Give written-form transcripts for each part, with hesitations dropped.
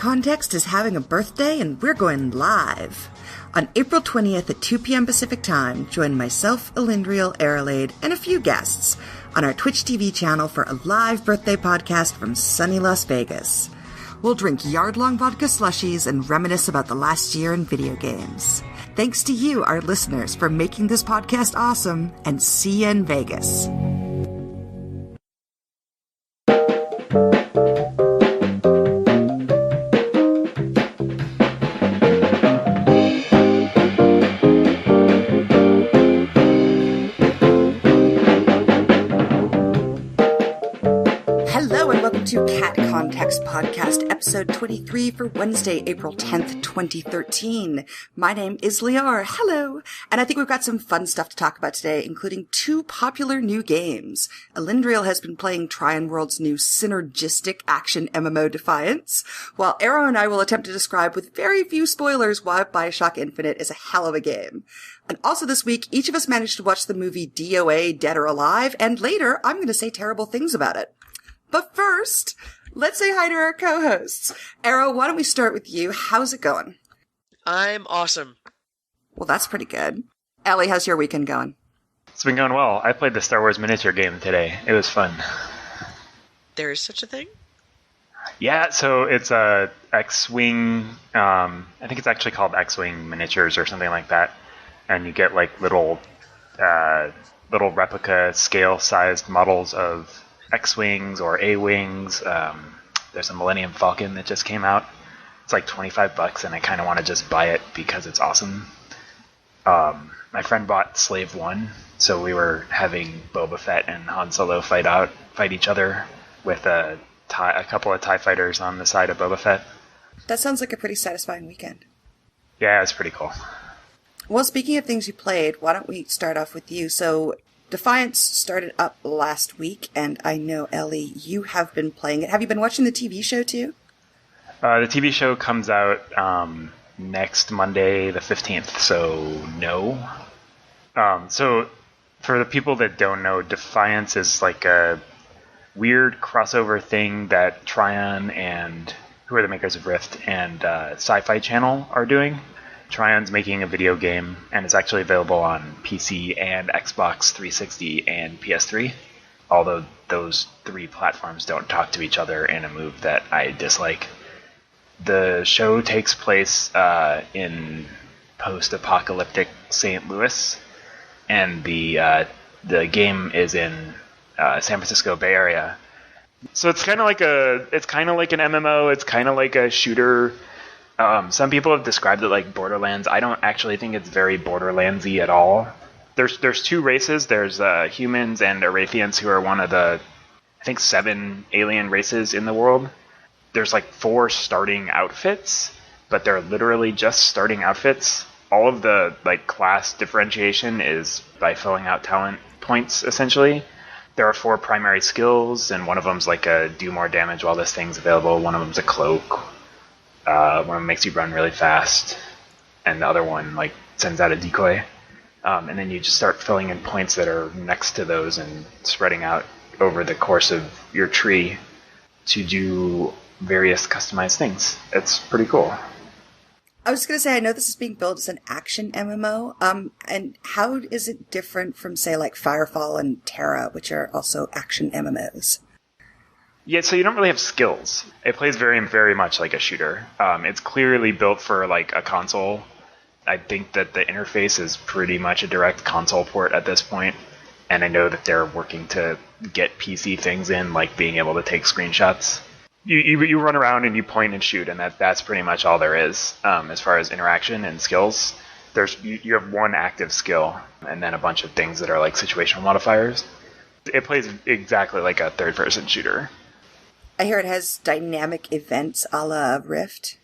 Context is having a birthday, and we're going live. On April 20th at 2 p.m. Pacific Time, join myself, Elendriel, Aerolade, and a few guests on our Twitch TV channel for a live birthday podcast from sunny Las Vegas. We'll drink yard-long vodka slushies and reminisce about the last year in video games. Thanks to you, our listeners, for making this podcast awesome, and see you in Vegas. To Cat Context Podcast, episode 23 for Wednesday, April 10th, 2013. My name is Liar. Hello! And I think we've got some fun stuff to talk about today, including two popular new games. Elendriel has been playing Trion World's new synergistic action MMO Defiance, while Arrow and I will attempt to describe with very few spoilers why Bioshock Infinite is a hell of a game. And also this week, each of us managed to watch the movie DOA, Dead or Alive, and later I'm going to say terrible things about it. But first, let's say hi to our co-hosts. Arrow, why don't we start with you? How's it going? I'm awesome. Well, that's pretty good. Ellie, how's your weekend going? It's been going well. I played the Star Wars miniature game today. It was fun. There is such a thing? Yeah, so it's a X-Wing, I think it's actually called X-Wing miniatures or something like that. And you get like little replica scale-sized models of X-Wings or A-Wings. There's a Millennium Falcon that just came out. It's like $25 and I kind of want to just buy it because it's awesome. My friend bought Slave 1, so we were having Boba Fett and Han Solo fight each other with a couple of TIE fighters on the side of Boba Fett. That sounds like a pretty satisfying weekend. Yeah, it's pretty cool. Well, speaking of things you played, why don't we start off with you? So Defiance started up last week, and I know, Ellie, you have been playing it. Have you been watching the TV show, too? The TV show comes out next Monday, the 15th, so no. So, for the people that don't know, Defiance is like a weird crossover thing that Trion and, who are the makers of Rift, and Sci-Fi Channel are doing. Trion's making a video game, and it's actually available on PC and Xbox 360 and PS3, although those three platforms don't talk to each other in a move that I dislike. The show takes place in post-apocalyptic St. Louis, and the game is in San Francisco Bay Area. So it's kind of like an MMO. It's kind of like a shooter. Some people have described it like Borderlands. I don't actually think it's very Borderlands-y at all. There's two races. There's humans and Arathians, who are one of the, I think, 7 alien races in the world. There's like 4 starting outfits, but they're literally just starting outfits. All of the like class differentiation is by filling out talent points, essentially. There are 4 primary skills, and one of them's like a do more damage while this thing's available. One of them's a cloak. One of them makes you run really fast, and the other one like sends out a decoy. And then you just start filling in points that are next to those and spreading out over the course of your tree to do various customized things. It's pretty cool. I was going to say, I know this is being billed as an action MMO, and how is it different from, say, like Firefall and Terra, which are also action MMOs? Yeah, so you don't really have skills. It plays very, very much like a shooter. It's clearly built for like a console. I think that the interface is pretty much a direct console port at this point, and I know that they're working to get PC things in, like being able to take screenshots. You run around and you point and shoot, and that's pretty much all there is as far as interaction and skills. You have one active skill, and then a bunch of things that are like situational modifiers. It plays exactly like a third-person shooter. I hear it has dynamic events a la Rift.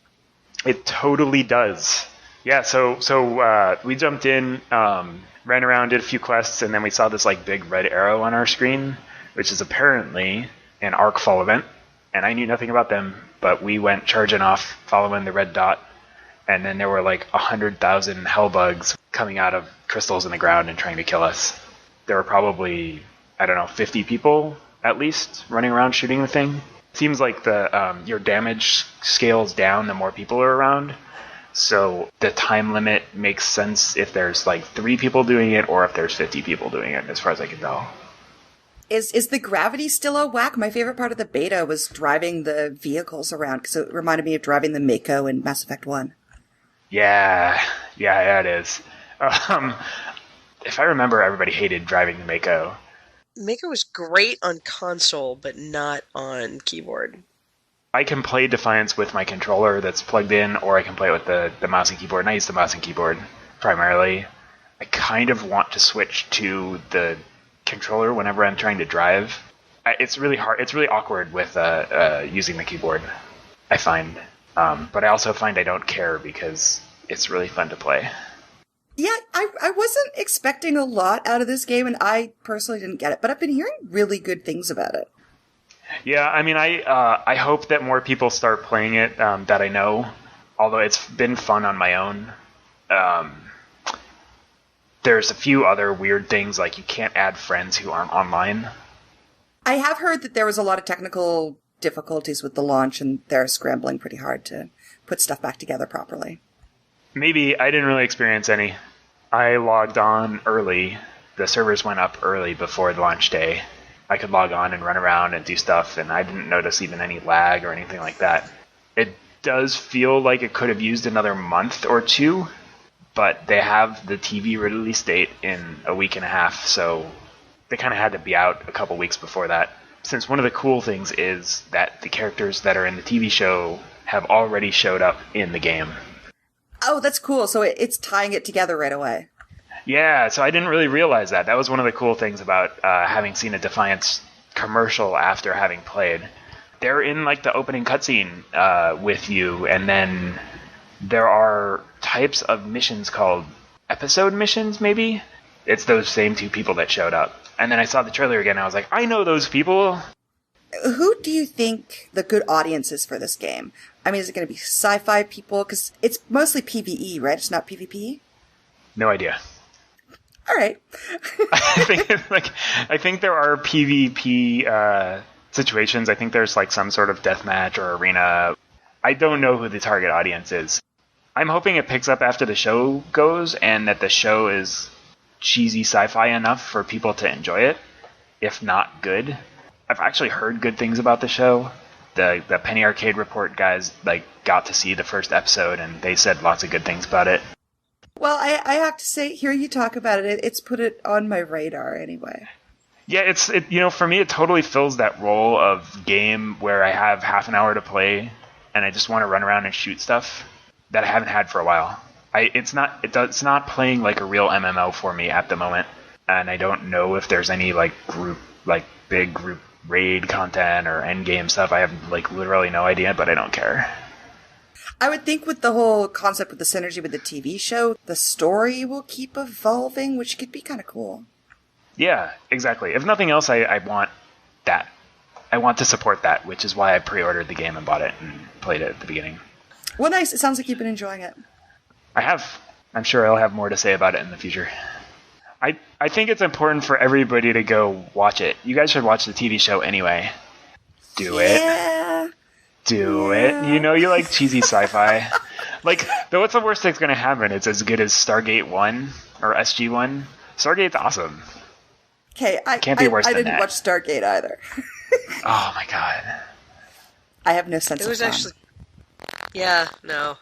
It totally does. Yeah, so we jumped in, ran around, did a few quests, and then we saw this like big red arrow on our screen, which is apparently an Arcfall event. And I knew nothing about them, but we went charging off, following the red dot, and then there were like 100,000 hellbugs coming out of crystals in the ground and trying to kill us. There were probably, 50 people at least running around shooting the thing. seems like the your damage scales down the more people are around. So the time limit makes sense if there's like 3 people doing it or if there's 50 people doing it, as far as I can tell. Is the gravity still a whack? My favorite part of the beta was driving the vehicles around, because it reminded me of driving the Mako in Mass Effect 1. Yeah, it is. If I remember, everybody hated driving the Mako. Mako was great on console, but not on keyboard. I can play Defiance with my controller that's plugged in, or I can play it with the mouse and keyboard, and I use the mouse and keyboard primarily. I kind of want to switch to the controller whenever I'm trying to drive. It's really hard. It's really awkward with using the keyboard, I find. But I also find I don't care because it's really fun to play. Yeah, I wasn't expecting a lot out of this game, and I personally didn't get it, but I've been hearing really good things about it. Yeah, I mean, I hope that more people start playing it that I know, although it's been fun on my own. There's a few other weird things, like you can't add friends who aren't online. I have heard that there was a lot of technical difficulties with the launch, and they're scrambling pretty hard to put stuff back together properly. Maybe. I didn't really experience any. I logged on early. The servers went up early before the launch day. I could log on and run around and do stuff, and I didn't notice even any lag or anything like that. It does feel like it could have used another month or 2, but they have the TV release date in a week and a half, so they kind of had to be out a couple weeks before that. Since one of the cool things is that the characters that are in the TV show have already showed up in the game. Oh, that's cool. So it's tying it together right away. Yeah, so I didn't really realize that. That was one of the cool things about having seen a Defiance commercial after having played. They're in like the opening cutscene with you, and then there are types of missions called episode missions, maybe? It's those same 2 people that showed up. And then I saw the trailer again, and I was like, I know those people. Who do you think the good audience is for this game? I mean, is it going to be sci-fi people? Because it's mostly PvE, right? It's not PvP? No idea. All right. I think there are PvP situations. I think there's like some sort of deathmatch or arena. I don't know who the target audience is. I'm hoping it picks up after the show goes, and that the show is cheesy sci-fi enough for people to enjoy it, if not good. I've actually heard good things about the show. The Penny Arcade Report guys got to see the first episode, and they said lots of good things about it. Well, I have to say, hearing you talk about it, it's put it on my radar anyway. Yeah, for me, it totally fills that role of game where I have half an hour to play, and I just want to run around and shoot stuff that I haven't had for a while. It's not playing like a real MMO for me at the moment, and I don't know if there's any big group raid content or end game stuff. I have literally no idea, but I don't care. I would think with the whole concept with the synergy with the TV show, the story will keep evolving, which could be kind of cool. Yeah, exactly. If nothing else, I want that. I want to support that, which is why I pre-ordered the game and bought it and played it at the beginning. Well, nice. It sounds like you've been enjoying it. I have. I'm sure I'll have more to say about it in the future. I think it's important for everybody to go watch it. You guys should watch the TV show anyway. Do it. Do it. You know you like cheesy sci-fi. What's the worst that's going to happen? It's as good as Stargate 1 or SG-1. Stargate's awesome. Okay, Can't be worse than that. I didn't watch Stargate either. Oh my god. I have no sense of fun. It was actually... Yeah, no.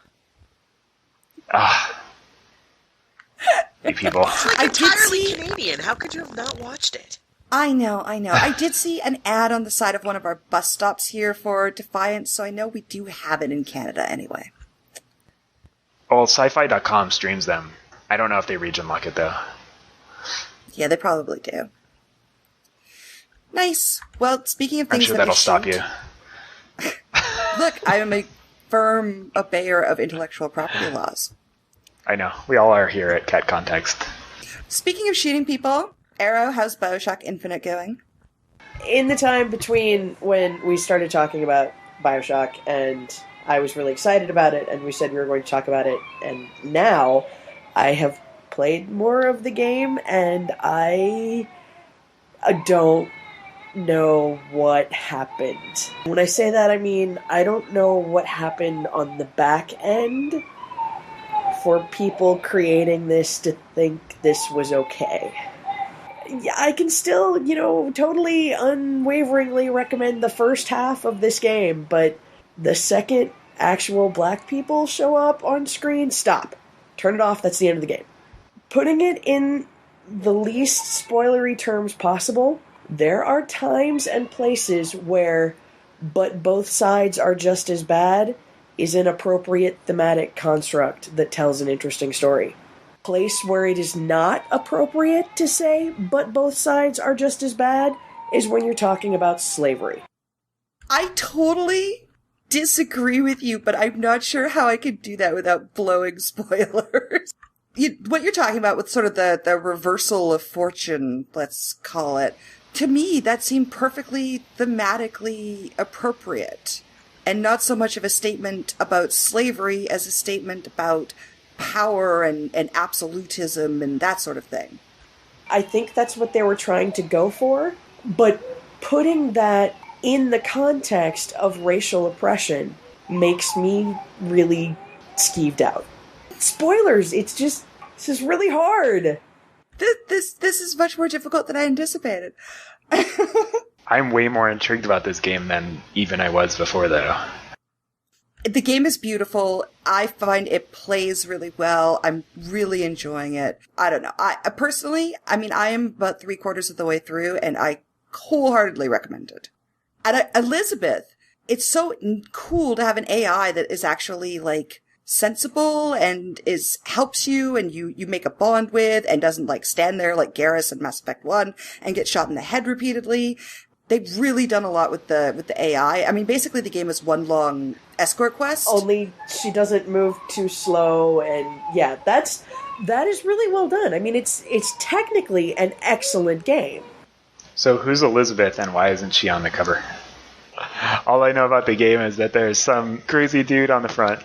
You people. It's like entirely Canadian. How could you have not watched it? I know. I did see an ad on the side of one of our bus stops here for Defiance, so I know we do have it in Canada anyway. Well, sci-fi.com streams them. I don't know if they region lock it, though. Yeah, they probably do. Nice. Well, speaking of things I'm sure that'll stop you. Look, I am a firm obeyer of intellectual property laws. I know. We all are here at Cat Context. Speaking of shooting people, Arrow, how's Bioshock Infinite going? In the time between when we started talking about Bioshock and I was really excited about it and we said we were going to talk about it, and now I have played more of the game and I don't know what happened. When I say that, I mean, I don't know what happened on the back end for people creating this to think this was okay. Yeah, I can still, totally unwaveringly recommend the first half of this game, but the second actual black people show up on screen, stop. Turn it off, that's the end of the game. Putting it in the least spoilery terms possible, there are times and places where "but both sides are just as bad" is an appropriate thematic construct that tells an interesting story. Place where it is not appropriate to say "but both sides are just as bad" is when you're talking about slavery. I totally disagree with you, but I'm not sure how I could do that without blowing spoilers. What you're talking about with sort of the reversal of fortune, let's call it, to me, that seemed perfectly thematically appropriate. And not so much of a statement about slavery as a statement about power and absolutism and that sort of thing. I think that's what they were trying to go for, but putting that in the context of racial oppression makes me really skeeved out. Spoilers, this is really hard. This is much more difficult than I anticipated. I'm way more intrigued about this game than even I was before, though. The game is beautiful. I find it plays really well. I'm really enjoying it. I don't know. I personally, I am about 3/4 of the way through, and I wholeheartedly recommend it. And Elizabeth, it's so cool to have an AI that is actually like sensible and helps you and you make a bond with and doesn't like stand there like Garrus in Mass Effect 1 and get shot in the head repeatedly. They've really done a lot with the AI. Basically the game is one long escort quest. Only she doesn't move too slow, and yeah, that is really well done. It's technically an excellent game. So who's Elizabeth and why isn't she on the cover? All I know about the game is that there's some crazy dude on the front.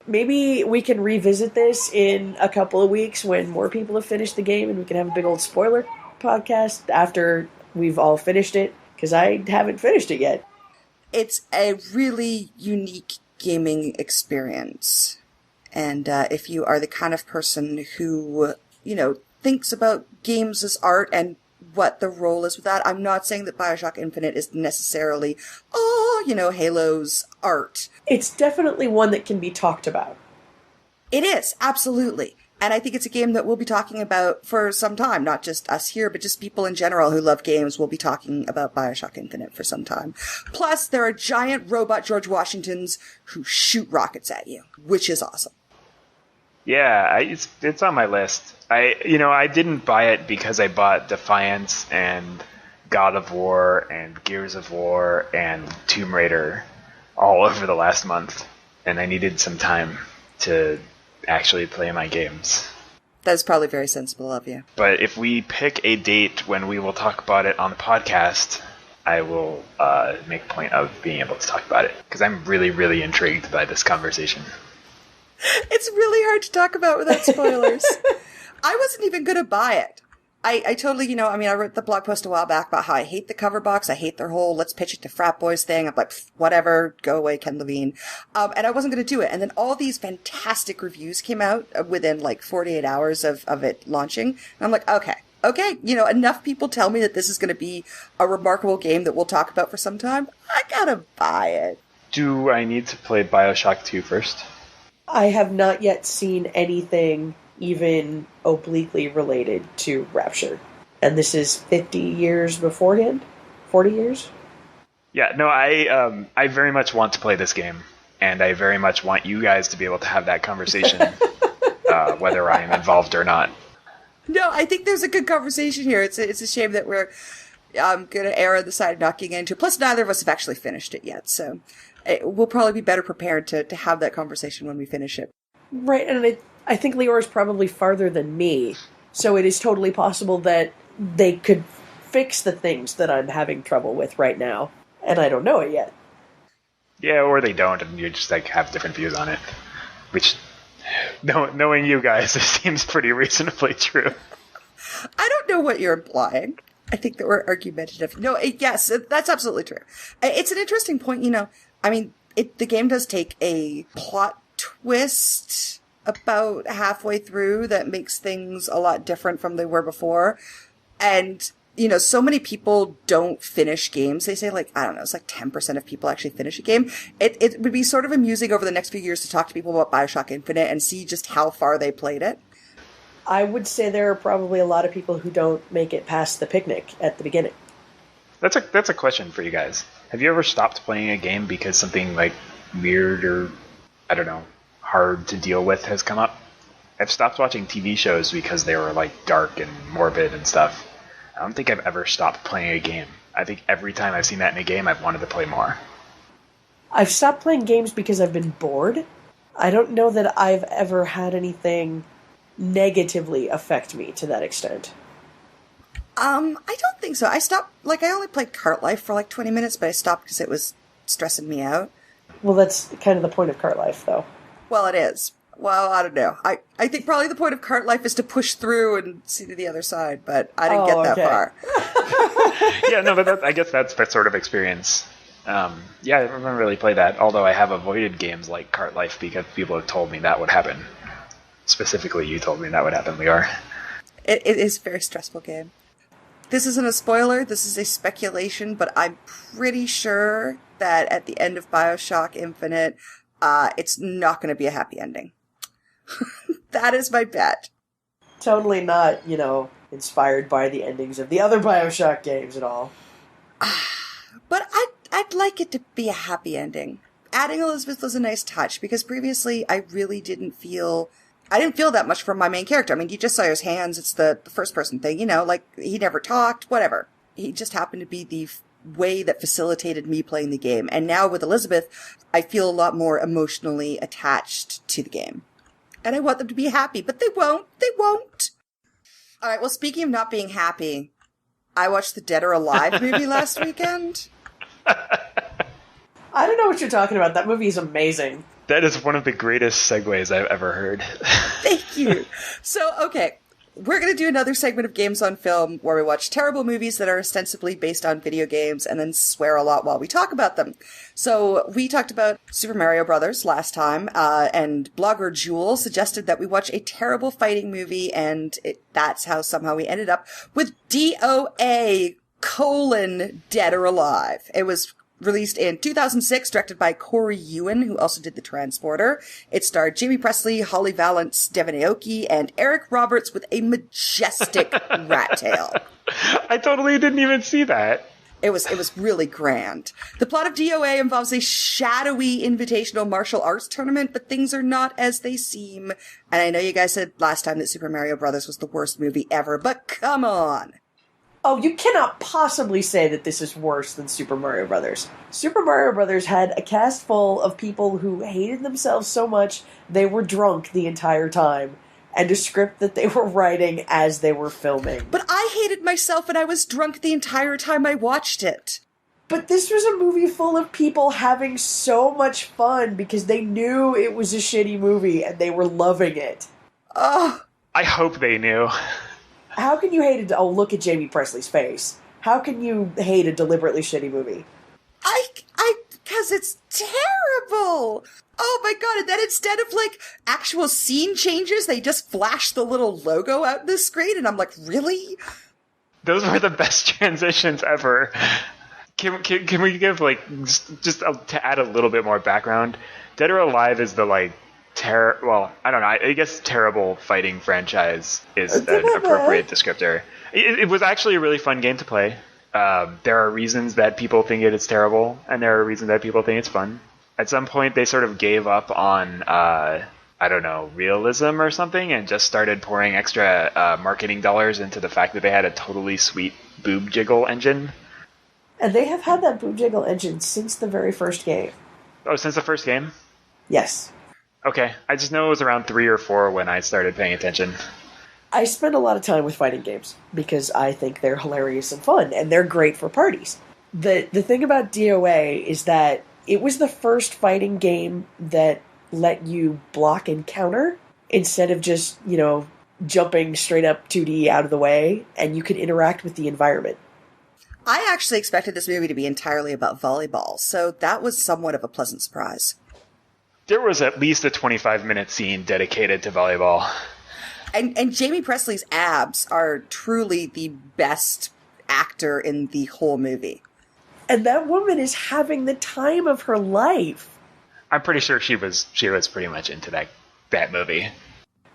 Maybe we can revisit this in a couple of weeks when more people have finished the game and we can have a big old spoiler podcast after we've all finished it, because I haven't finished it yet. It's a really unique gaming experience. And if you are the kind of person who, thinks about games as art and what the role is with that, I'm not saying that Bioshock Infinite is necessarily, Halo's art. It's definitely one that can be talked about. It is, absolutely. And I think it's a game that we'll be talking about for some time, not just us here, but just people in general who love games will be talking about Bioshock Infinite for some time. Plus, there are giant robot George Washingtons who shoot rockets at you, which is awesome. Yeah, it's on my list. I didn't buy it because I bought Defiance and God of War and Gears of War and Tomb Raider all over the last month, and I needed some time to actually play my games. That's probably very sensible of you. But if we pick a date when we will talk about it on the podcast, I will make a point of being able to talk about it, because I'm really, really intrigued by this conversation. It's really hard to talk about without spoilers. I wasn't even going to buy it. I totally, I wrote the blog post a while back about how I hate the cover box. I hate their whole let's pitch it to frat boys thing. I'm like, whatever, go away, Ken Levine. And I wasn't going to do it. And then all these fantastic reviews came out within like 48 hours of it launching. And I'm like, okay, enough people tell me that this is going to be a remarkable game that we'll talk about for some time. I gotta buy it. Do I need to play Bioshock 2 first? I have not yet seen anything even obliquely related to Rapture. And this is 50 years beforehand? 40 years? Yeah, no, I very much want to play this game, and I very much want you guys to be able to have that conversation, whether I am involved or not. No, I think there's a good conversation here. It's a shame that we're going to err on the side of not getting into it. Plus, neither of us have actually finished it yet, so we'll probably be better prepared to have that conversation when we finish it. Right, and I think Lior is probably farther than me, so it is totally possible that they could fix the things that I'm having trouble with right now, and I don't know it yet. Yeah, or they don't, and you just have different views on it, which, knowing you guys, it seems pretty reasonably true. I don't know what you're implying. I think that we're argumentative. No, yes, that's absolutely true. It's an interesting point, I mean, the game does take a plot twist about halfway through that makes things a lot different from they were before. And, so many people don't finish games. They say I don't know, it's 10% of people actually finish a game. It would be sort of amusing over the next few years to talk to people about Bioshock Infinite and see just how far they played it. I would say there are probably a lot of people who don't make it past the picnic at the beginning. That's a question for you guys. Have you ever stopped playing a game because something weird or, I don't know, hard to deal with has come up? I've stopped watching TV shows because they were dark and morbid and stuff. I don't think I've ever stopped playing a game. I think every time I've seen that in a game, I've wanted to play more. I've stopped playing games because I've been bored. I don't know that I've ever had anything negatively affect me to that extent. I don't think so. I stopped, I only played Cart Life for 20 minutes, but I stopped because it was stressing me out. Well, that's kind of the point of Cart Life, though. Well, it is. Well, I don't know. I think probably the point of Cart Life is to push through and see to the other side, but I didn't get that far. Yeah, no, but I guess that's that sort of experience. Yeah, I haven't really played that, although I have avoided games like Cart Life because people have told me that would happen. Specifically, you told me that would happen, Lior. It is a very stressful game. This isn't a spoiler, this is a speculation, but I'm pretty sure that at the end of Bioshock Infinite, it's not going to be a happy ending. That is my bet. Totally not, inspired by the endings of the other Bioshock games at all. But I'd like it to be a happy ending. Adding Elizabeth was a nice touch, because previously I really didn't feel that much from my main character. I mean, you just saw his hands. It's the first-person thing, he never talked, whatever. He just happened to be the way that facilitated me playing the game. And now with Elizabeth, I feel a lot more emotionally attached to the game. And I want them to be happy, but they won't. They won't. All right, well, speaking of not being happy, I watched the Dead or Alive movie last weekend. I don't know what you're talking about. That movie is amazing. That is one of the greatest segues I've ever heard. Thank you. So, okay, we're going to do another segment of Games on Film where we watch terrible movies that are ostensibly based on video games and then swear a lot while we talk about them. So we talked about Super Mario Brothers last time, and blogger Jewel suggested that we watch a terrible fighting movie, and that's how somehow we ended up with DOA: Dead or Alive. It was released in 2006, directed by Corey Ewan, who also did The Transporter. It starred Jamie Presley, Holly Valance, Devon Aoki, and Eric Roberts with a majestic rat tail. I totally didn't even see that. It was really grand. The plot of DOA involves a shadowy invitational martial arts tournament, but things are not as they seem. And I know you guys said last time that Super Mario Brothers was the worst movie ever, but come on. Oh, you cannot possibly say that this is worse than Super Mario Brothers. Super Mario Brothers had a cast full of people who hated themselves so much they were drunk the entire time, and a script that they were writing as they were filming. But I hated myself and I was drunk the entire time I watched it. But this was a movie full of people having so much fun because they knew it was a shitty movie and they were loving it. Oh, I hope they knew. How can you hate it? Oh, look at Jamie Presley's face. How can you hate a deliberately shitty movie? Because it's terrible. Oh my god, and then instead of actual scene changes, they just flash the little logo out in the screen, and I'm like, really? Those were the best transitions ever. Can we give, just to add a little bit more background? Dead or Alive is the, well, I don't know, I guess terrible fighting franchise is an appropriate descriptor. It was actually a really fun game to play. There are reasons that people think it is terrible, and there are reasons that people think it's fun. At some point, they sort of gave up on, realism or something, and just started pouring extra marketing dollars into the fact that they had a totally sweet boob jiggle engine. And they have had that boob jiggle engine since the very first game. Oh, since the first game? Yes. Okay, I just know it was around 3 or 4 when I started paying attention. I spend a lot of time with fighting games because I think they're hilarious and fun, and they're great for parties. The thing about DOA is that it was the first fighting game that let you block and counter instead of just, jumping straight up 2D out of the way, and you can interact with the environment. I actually expected this movie to be entirely about volleyball, so that was somewhat of a pleasant surprise. There was at least a 25-minute scene dedicated to volleyball. And Jamie Presley's abs are truly the best actor in the whole movie. And that woman is having the time of her life. I'm pretty sure she was pretty much into that movie.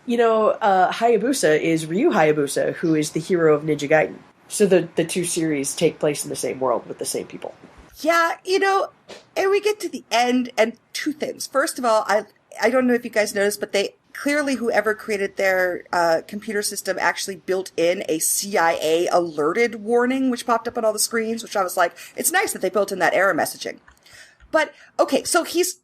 You know, Hayabusa is Ryu Hayabusa, who is the hero of Ninja Gaiden. So the two series take place in the same world with the same people. Yeah, and we get to the end, and two things. First of all, I don't know if you guys noticed, but they clearly, whoever created their computer system actually built in a CIA alerted warning, which popped up on all the screens, which I was like, it's nice that they built in that error messaging. But, okay, so he's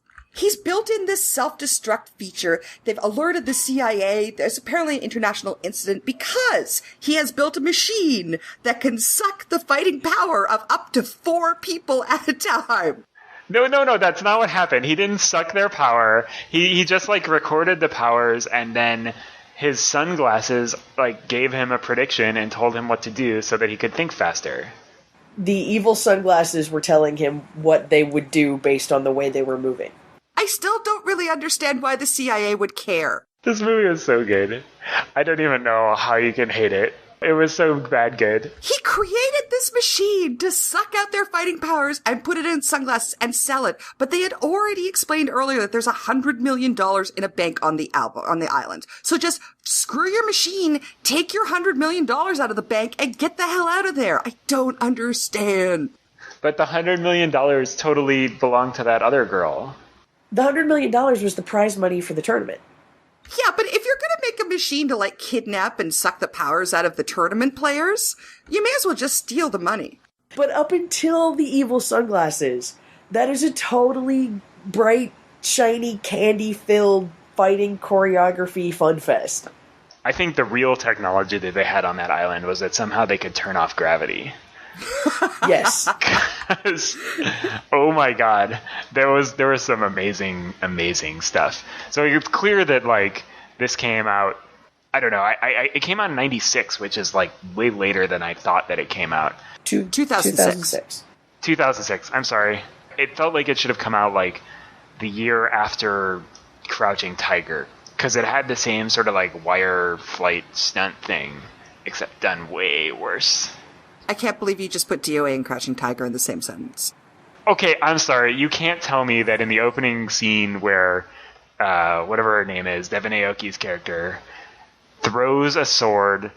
built in this self-destruct feature. They've alerted the CIA. There's apparently an international incident because he has built a machine that can suck the fighting power of up to 4 people at a time. No, that's not what happened. He didn't suck their power. He just, recorded the powers, and then his sunglasses, gave him a prediction and told him what to do so that he could think faster. The evil sunglasses were telling him what they would do based on the way they were moving. I still don't really understand why the CIA would care. This movie was so good. I don't even know how you can hate it. It was so bad good. He created this machine to suck out their fighting powers and put it in sunglasses and sell it. But they had already explained earlier that there's $100 million in a bank on the island. So just screw your machine, take your $100 million out of the bank, and get the hell out of there. I don't understand. But the $100 million totally belonged to that other girl. The $100 million was the prize money for the tournament. Yeah, but if you're going to make a machine to, kidnap and suck the powers out of the tournament players, you may as well just steal the money. But up until the evil sunglasses, that is a totally bright, shiny, candy-filled fighting choreography fun fest. I think the real technology that they had on that island was that somehow they could turn off gravity. Yes. Oh my god, there was some amazing stuff. So it's clear that this came out, I don't know, it came out in 96, which is way later than I thought that it came out. 2006. 2006, I'm sorry. It felt like it should have come out the year after Crouching Tiger, because it had the same sort of wire flight stunt thing, except done way worse. I can't believe you just put DOA and Crouching Tiger in the same sentence. Okay, I'm sorry. You can't tell me that in the opening scene where, whatever her name is, Devon Aoki's character, throws a sword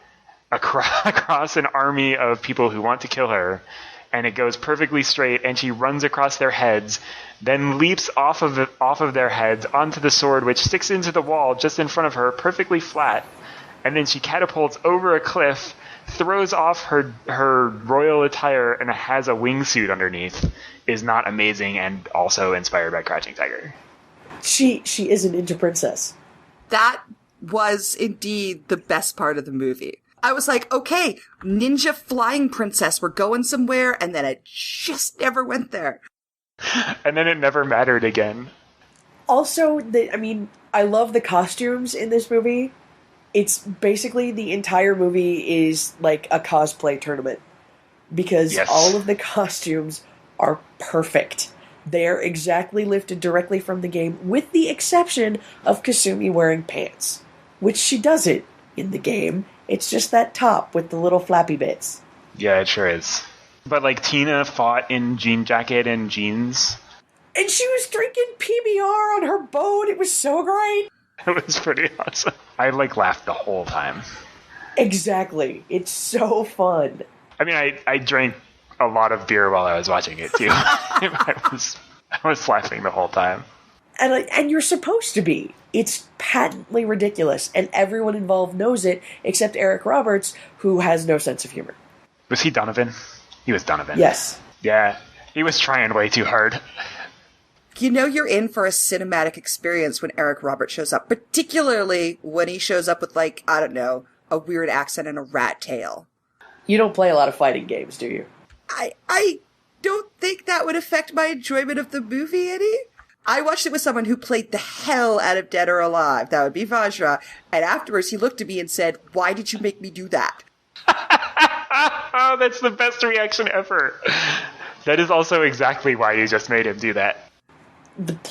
across an army of people who want to kill her, and it goes perfectly straight, and she runs across their heads, then leaps off of their heads onto the sword, which sticks into the wall just in front of her, perfectly flat, and then she catapults over a cliff, throws off her royal attire, and has a wingsuit underneath, is not amazing and also inspired by Crouching Tiger. She is a ninja princess. That was indeed the best part of the movie. I was like, okay, ninja flying princess, we're going somewhere, and then it just never went there. And then it never mattered again. Also, I love the costumes in this movie. It's basically the entire movie is like a cosplay tournament. Because all of the costumes are perfect. They're exactly lifted directly from the game, with the exception of Kasumi wearing pants. Which she doesn't in the game. It's just that top with the little flappy bits. Yeah, it sure is. But Tina fought in jean jacket and jeans. And she was drinking PBR on her boat. It was so great. It was pretty awesome. I laughed the whole time. Exactly. It's so fun. I mean, I drank a lot of beer while I was watching it too. I was laughing the whole time. And you're supposed to be. It's patently ridiculous, and everyone involved knows it, except Eric Roberts, who has no sense of humor. Was he Donovan? He was Donovan. Yes. Yeah, he was trying way too hard. You know you're in for a cinematic experience when Eric Roberts shows up, particularly when he shows up with, I don't know, a weird accent and a rat tail. You don't play a lot of fighting games, do you? I don't think that would affect my enjoyment of the movie any. I watched it with someone who played the hell out of Dead or Alive. That would be Vajra. And afterwards, he looked at me and said, "Why did you make me do that?" Oh, that's the best reaction ever. That is also exactly why you just made him do that.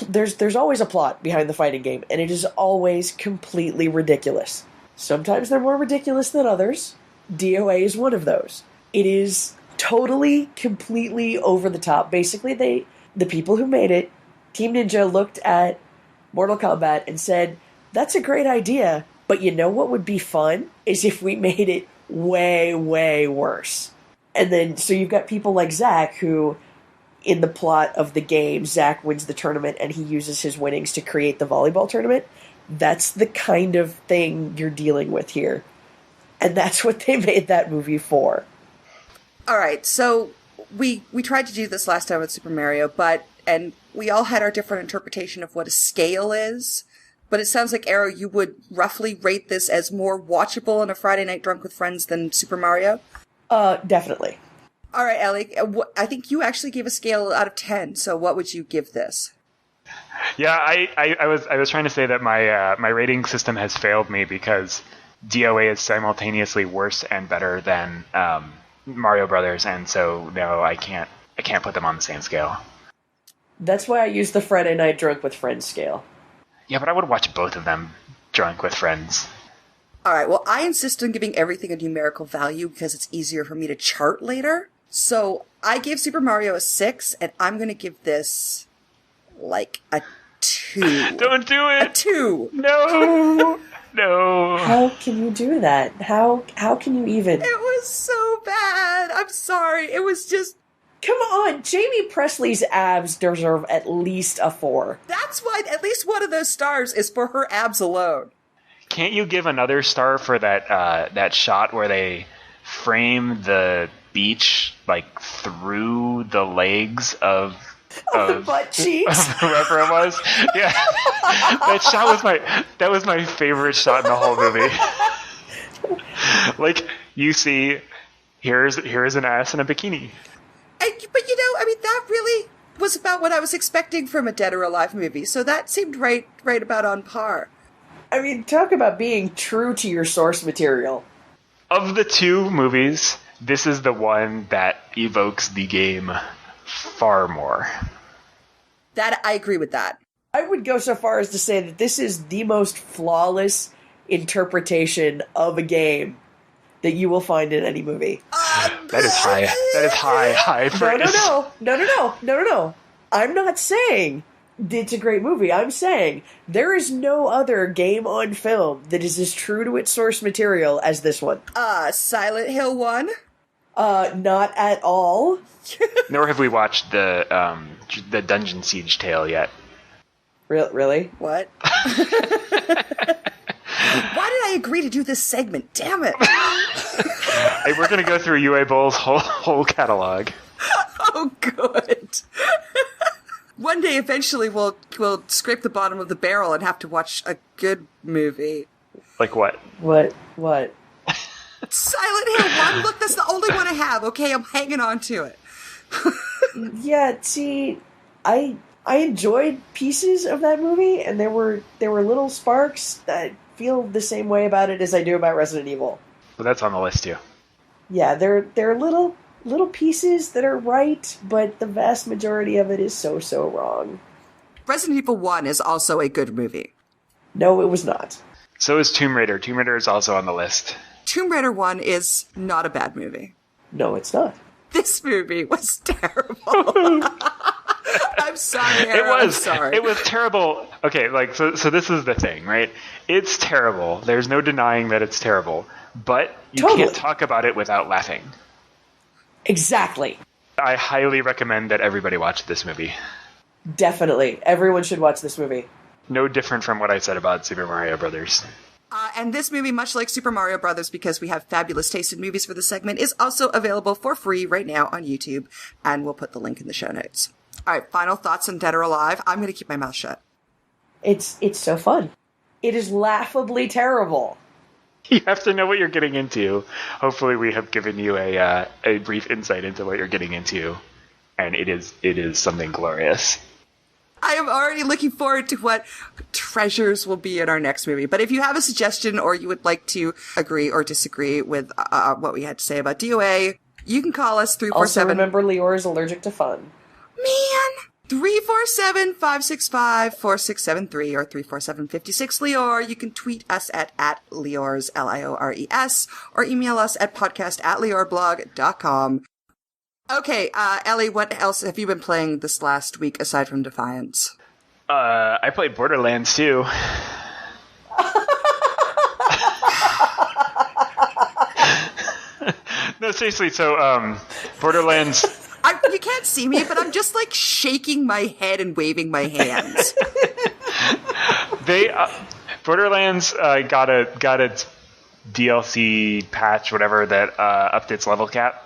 There's always a plot behind the fighting game, and it is always completely ridiculous. Sometimes they're more ridiculous than others. DOA is one of those. It is totally, completely over the top. Basically, the people who made it, Team Ninja, looked at Mortal Kombat and said, "That's a great idea, but you know what would be fun? Is if we made it way, way worse." And then, so you've got people like Zack, who, in the plot of the game, Zack wins the tournament and he uses his winnings to create the volleyball tournament. That's the kind of thing you're dealing with here. And that's what they made that movie for. All right, so we tried to do this last time with Super Mario, and we all had our different interpretation of what a scale is. But it sounds like, Arrow, you would roughly rate this as more watchable on a Friday night drunk with friends than Super Mario? Definitely. All right, Ellie, I think you actually gave a scale out of 10, so what would you give this? Yeah, I was trying to say that my rating system has failed me because DOA is simultaneously worse and better than Mario Brothers, and so no, I can't put them on the same scale. That's why I use the Friday night drunk with friends scale. Yeah, but I would watch both of them drunk with friends. All right, well, I insist on giving everything a numerical value because it's easier for me to chart later. So I gave Super Mario a 6, and I'm going to give this, like, a 2. Don't do it! A 2! No! No! How can you do that? How can you even? It was so bad. I'm sorry. It was just... Come on, Jamie Presley's abs deserve at least a 4. That's why at least one of those stars is for her abs alone. Can't you give another star for that shot where they frame the beach like through the legs of the butt cheeks? Whoever it was? Yeah, that was my favorite shot in the whole movie. Like, you see, here's an ass in a bikini. But that really was about what I was expecting from a Dead or Alive movie, so that seemed right about on par. I mean, talk about being true to your source material. Of the two movies, this is the one that evokes the game far more. That I agree with that. I would go so far as to say that this is the most flawless interpretation of a game that you will find in any movie. That is high. That is high praise. No. I'm not saying it's a great movie. I'm saying there is no other game on film that is as true to its source material as this one. Silent Hill 1? Not at all. Nor have we watched the Dungeon Siege tale yet. Really? What? Why did I agree to do this segment? Damn it! Hey, we're gonna go through UA Bowl's whole catalog. Oh, good. One day, eventually, we'll scrape the bottom of the barrel and have to watch a good movie. Like what? What? Silent Hill 1? Look, that's the only one I have, okay? I'm hanging on to it. Yeah, see, I enjoyed pieces of that movie, and there were little sparks that feel the same way about it as I do about Resident Evil. Well, that's on the list too. Yeah, there are little pieces that are right, but the vast majority of it is so wrong. Resident Evil 1 is also a good movie. No, it was not. So is Tomb Raider. Tomb Raider is also on the list. Tomb Raider 1 is not a bad movie. No, it's not. This movie was terrible. I'm sorry, Aaron. I'm sorry. It was terrible. Okay, so this is the thing, right? It's terrible. There's no denying that it's terrible. But you can't talk about it without laughing. Exactly. I highly recommend that everybody watch this movie. Definitely. Everyone should watch this movie. No different from what I said about Super Mario Brothers. And this movie, much like Super Mario Brothers, because we have fabulous taste in movies for the segment, is also available for free right now on YouTube, and we'll put the link in the show notes. All right, final thoughts on Dead or Alive. I'm going to keep my mouth shut. It's so fun. It is laughably terrible. You have to know what you're getting into. Hopefully we have given you a brief insight into what you're getting into, and it is something glorious. I am already looking forward to what treasures will be in our next movie. But if you have a suggestion or you would like to agree or disagree with what we had to say about DOA, you can call us 347. Also remember, Lior is allergic to fun. Man! 347-565-4673 or 347-56-LIOR. You can tweet us at Liors, Liores, or email us at podcast@liorblog.com. Okay, Ellie, what else have you been playing this last week aside from Defiance? I played Borderlands too. No, seriously. So, Borderlands. You can't see me, but I'm just like shaking my head and waving my hands. Borderlands got its DLC patch, whatever, that upped its level cap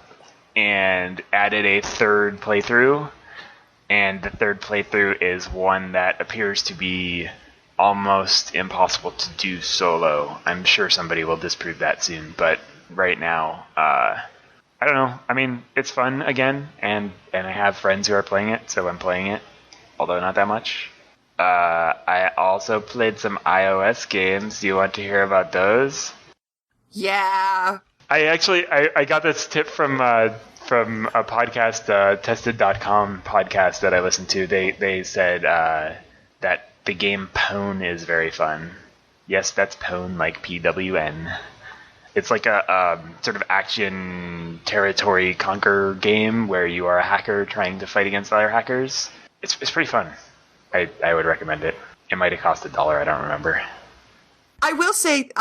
and added a third playthrough. And the third playthrough is one that appears to be almost impossible to do solo. I'm sure somebody will disprove that soon, but right now, I don't know. I mean, it's fun again, and I have friends who are playing it, so I'm playing it, although not that much. I also played some iOS games. Do you want to hear about those? Yeah. I got this tip from a podcast, Tested.com podcast that I listened to. They said that the game Pwn is very fun. Yes, that's Pwn, like PWN. It's like a sort of action territory conquer game where you are a hacker trying to fight against other hackers. It's pretty fun. I would recommend it. It might have cost $1. I don't remember. I will say,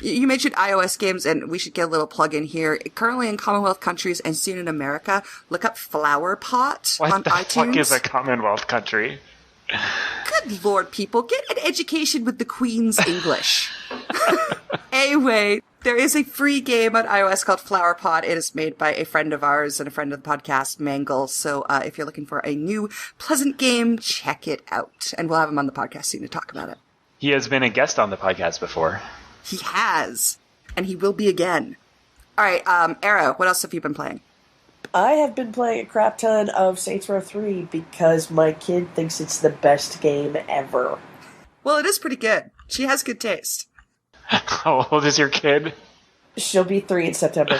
you mentioned iOS games, and we should get a little plug in here. Currently in Commonwealth countries and soon in America, look up Flower Pot on iTunes. What the fuck is a Commonwealth country? Good Lord, people. Get an education with the Queen's English. Anyway, there is a free game on iOS called Flower Pot. It is made by a friend of ours and a friend of the podcast, Mangle. So if you're looking for a new, pleasant game, check it out. And we'll have him on the podcast soon to talk about it. He has been a guest on the podcast before. He has. And he will be again. All right, Arrow, what else have you been playing? I have been playing a crap ton of Saints Row 3 because my kid thinks it's the best game ever. Well, it is pretty good. She has good taste. How old is your kid? She'll be 3 in September.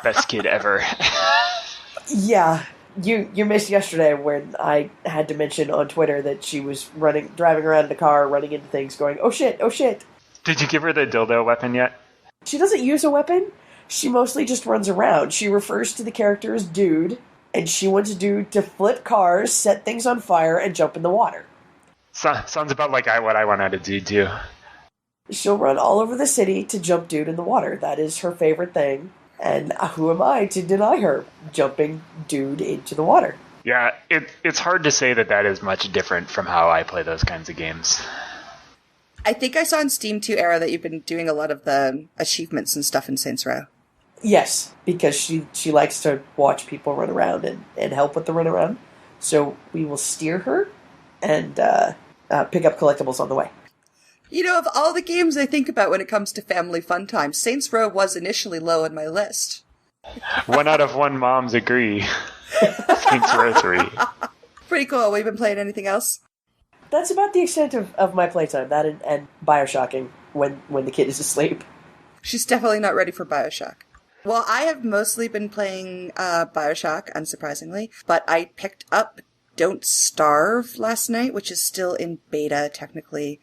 Best kid ever. Yeah. You missed yesterday when I had to mention on Twitter that she was driving around in the car, running into things, going, oh shit, oh shit. Did you give her the dildo weapon yet? She doesn't use a weapon. She mostly just runs around. She refers to the character as Dude, and she wants Dude to flip cars, set things on fire, and jump in the water. Sounds about like what I wanted to do too. She'll run all over the city to jump Dude in the water. That is her favorite thing. And who am I to deny her jumping Dude into the water? Yeah, it's hard to say that is much different from how I play those kinds of games. I think I saw on Steam too, Arrow, that you've been doing a lot of the achievements and stuff in Saints Row. Yes, because she likes to watch people run around and help with the run around. So we will steer her and pick up collectibles on the way. You know, of all the games I think about when it comes to family fun time, Saints Row was initially low on my list. 1 out of 1 moms agree. Saints Row 3. Pretty cool. Have you been playing anything else? That's about the extent of my playtime. That and Bioshocking when the kid is asleep. She's definitely not ready for Bioshock. Well, I have mostly been playing Bioshock, unsurprisingly, but I picked up Don't Starve last night, which is still in beta, technically.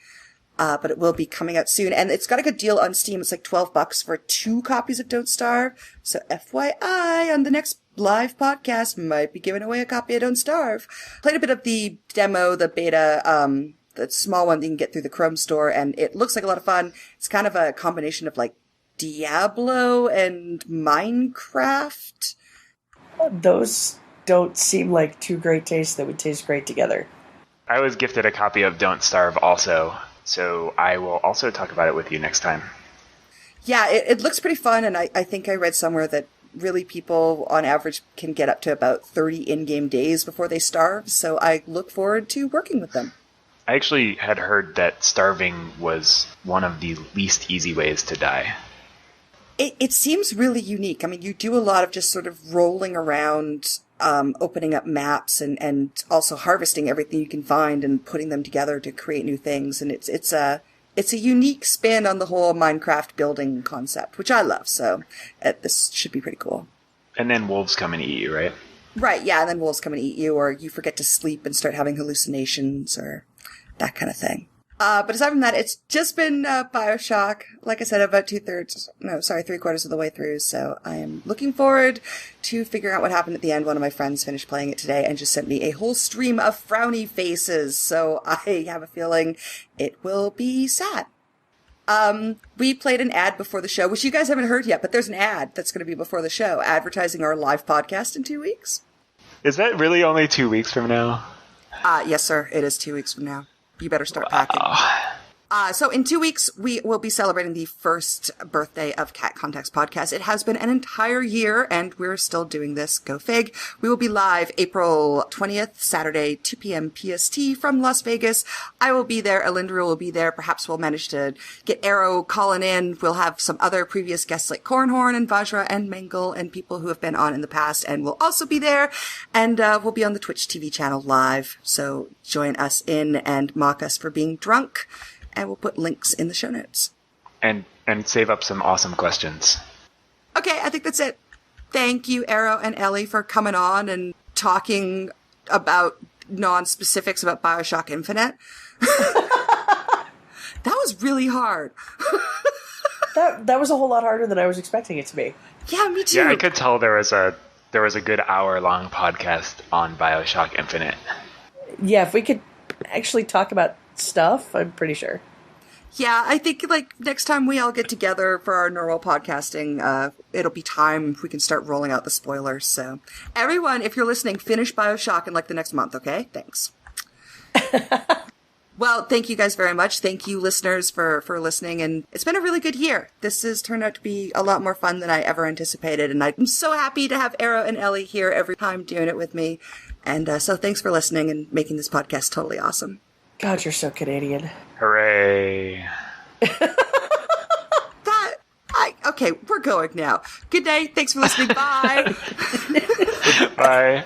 But it will be coming out soon. And it's got a good deal on Steam. It's like $12 for 2 copies of Don't Starve. So FYI, on the next live podcast, might be giving away a copy of Don't Starve. Played a bit of the demo, the beta, the small one that you can get through the Chrome store, and it looks like a lot of fun. It's kind of a combination of like Diablo and Minecraft. Those don't seem like 2 great tastes that would taste great together. I was gifted a copy of Don't Starve also. So I will also talk about it with you next time. Yeah, it looks pretty fun, and I think I read somewhere that really people, on average, can get up to about 30 in-game days before they starve, so I look forward to working with them. I actually had heard that starving was one of the least easy ways to die. It seems really unique. I mean, you do a lot of just sort of rolling around, opening up maps and also harvesting everything you can find and putting them together to create new things. And it's a unique spin on the whole Minecraft building concept, which I love. So this should be pretty cool. And then wolves come and eat you, right? Right, yeah, and then wolves come and eat you, or you forget to sleep and start having hallucinations, or that kind of thing. But aside from that, it's just been Bioshock. Like I said, about 3/4 of the way through, so I am looking forward to figuring out what happened at the end. One of my friends finished playing it today and just sent me a whole stream of frowny faces, so I have a feeling it will be sad. We played an ad before the show, which you guys haven't heard yet, but there's an ad that's going to be before the show, advertising our live podcast in 2 weeks. Is that really only 2 weeks from now? Yes, sir. It is 2 weeks from now. You better start packing. So in 2 weeks, we will be celebrating the first birthday of Cat Context Podcast. It has been an entire year, and we're still doing this. Go fig. We will be live April 20th, Saturday, 2 p.m. PST from Las Vegas. I will be there. Alindra will be there. Perhaps we'll manage to get Arrow calling in. We'll have some other previous guests like Cornhorn and Vajra and Mangle and people who have been on in the past, and we'll also be there. And we'll be on the Twitch TV channel live. So join us in and mock us for being drunk. And we'll put links in the show notes. And save up some awesome questions. Okay, I think that's it. Thank you, Arrow and Ellie, for coming on and talking about non-specifics about Bioshock Infinite. That was really hard. That was a whole lot harder than I was expecting it to be. Yeah, me too. Yeah, I could tell there was a good hour-long podcast on Bioshock Infinite. Yeah, if we could actually talk about stuff, I'm pretty sure. Yeah, I think like next time we all get together for our normal podcasting, it'll be time we can start rolling out the spoilers. So everyone, if you're listening, finish Bioshock in like the next month, okay? Thanks. Well, thank you guys very much. Thank you, listeners, for listening. And it's been a really good year. This has turned out to be a lot more fun than I ever anticipated. And I'm so happy to have Arrow and Ellie here every time doing it with me. And so thanks for listening and making this podcast totally awesome. God, you're so Canadian. Hooray. Okay, we're going now. Good day. Thanks for listening. Bye. Bye.